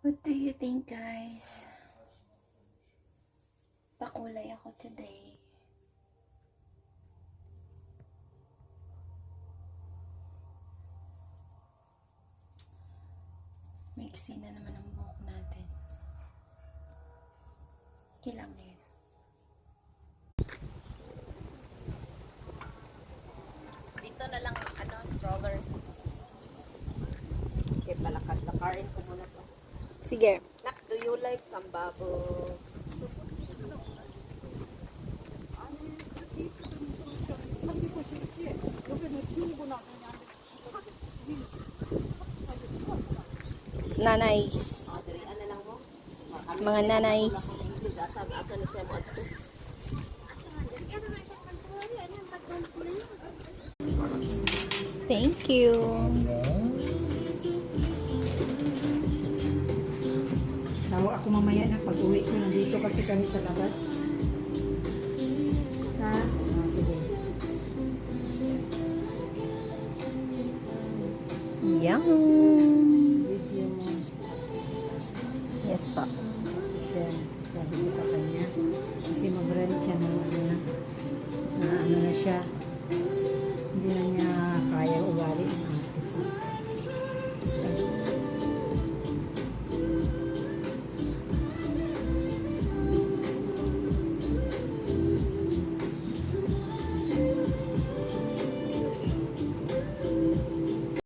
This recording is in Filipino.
What do you think, guys? Pakulay ako today. Mixi na naman ang buhok natin. Kilang na yun. Dito na lang, strawberry. Okay, palakad-lakarin ko muna to. Sige. Nak, do you like some bubbles? Nanays. Ano lang mo? Mga nanays. Asa na siya mo ato. Thank you. Tawag ako mamaya na pag-uwi ko. Nandito kasi kami sa labas. Ha? Ah, sige. Yum. Video mo. Yes pa. Kasi sabi ko sa kanya. Kasi mag-rent siya ng ano na siya.